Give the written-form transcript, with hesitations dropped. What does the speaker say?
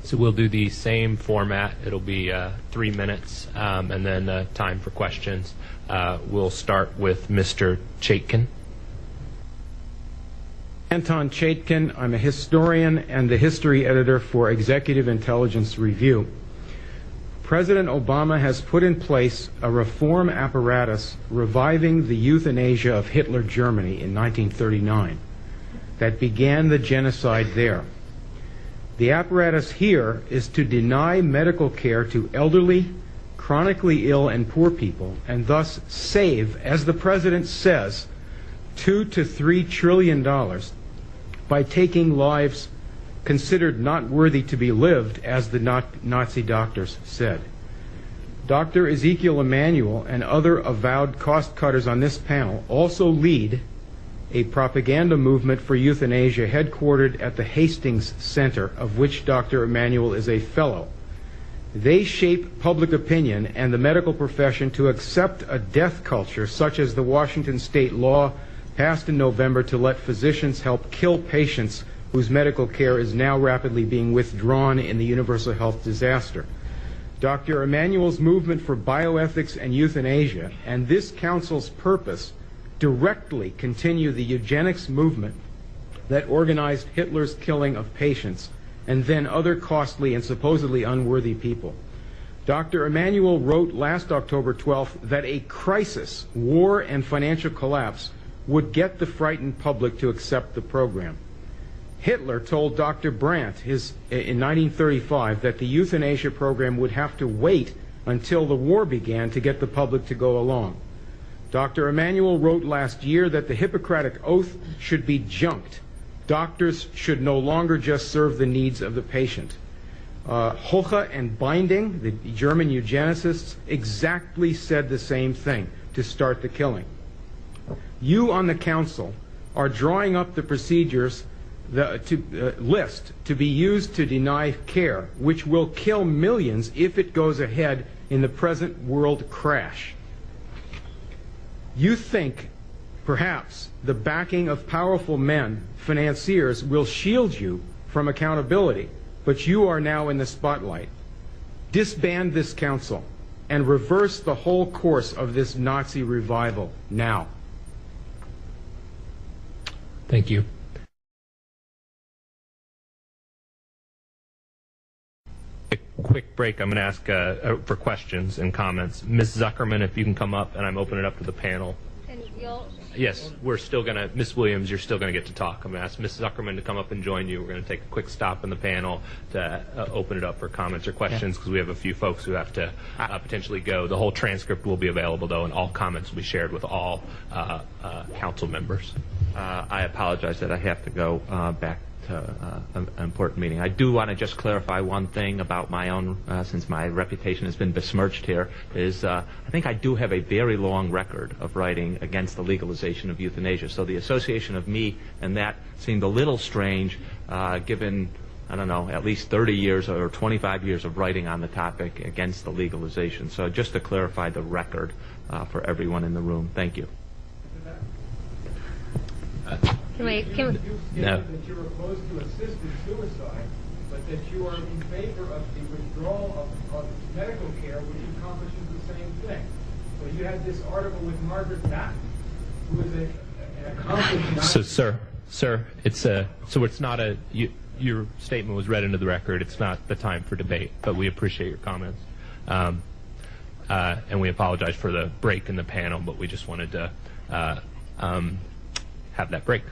So we'll do the same format. It'll be 3 minutes, and then time for questions. We'll start with Mr. Chaitkin. Anton Chaitkin. I'm a historian and the history editor for Executive Intelligence Review. President Obama has put in place a reform apparatus reviving the euthanasia of Hitler Germany in 1939 that began the genocide there. The apparatus here is to deny medical care to elderly, chronically ill, and poor people, and thus save, as the president says, $2 to $3 trillion by taking lives considered not worthy to be lived, as the Nazi doctors said. Dr. Ezekiel Emanuel and other avowed cost-cutters on this panel also lead a propaganda movement for euthanasia headquartered at the Hastings Center, of which Dr. Emanuel is a fellow. They shape public opinion and the medical profession to accept a death culture such as the Washington state law passed in November to let physicians help kill patients whose medical care is now rapidly being withdrawn in the universal health disaster. Dr. Emanuel's movement for bioethics and euthanasia and this council's purpose directly continue the eugenics movement that organized Hitler's killing of patients and then other costly and supposedly unworthy people. Dr. Emanuel wrote last October 12th that a crisis, war, and financial collapse would get the frightened public to accept the program. Hitler told Dr. Brandt in 1935 that the euthanasia program would have to wait until the war began to get the public to go along. Dr. Emanuel wrote last year that the Hippocratic Oath should be junked. Doctors should no longer just serve the needs of the patient. Hoche and Binding, the German eugenicists, exactly said the same thing to start the killing. You on the council are drawing up the procedures list to be used to deny care, which will kill millions if it goes ahead in the present world crash. You think perhaps the backing of powerful men, financiers, will shield you from accountability, but you are now in the spotlight. Disband this council and reverse the whole course of this Nazi revival now. Thank you. A quick break. I'm going to ask for questions and comments. Ms. Zuckerman, if you can come up, and I'm opening it up to the panel. And you'll... Yes, we're still going to, Ms. Williams, you're still going to get to talk. I'm going to ask Ms. Zuckerman to come up and join you. We're going to take a quick stop in the panel to open it up for comments or questions, because we have a few folks who have to potentially go. The whole transcript will be available, though, and all comments will be shared with all council members. I apologize that I have to go back to an important meeting. I do want to just clarify one thing about my own, since my reputation has been besmirched here, is I think I do have a very long record of writing against the legalization of euthanasia. So the association of me and that seemed a little strange, given, I don't know, at least 30 years or 25 years of writing on the topic against the legalization. So just to clarify the record for everyone in the room. Thank you. Can we... No. That you're opposed to assisted suicide, but that you are in favor of the withdrawal of medical care, which accomplishes the same thing. So you had this article with Margaret Batten, who is an accomplished... So, sir, it's not a... your statement was read into the record. It's not the time for debate, but we appreciate your comments. And we apologize for the break in the panel, but we just wanted to have that break.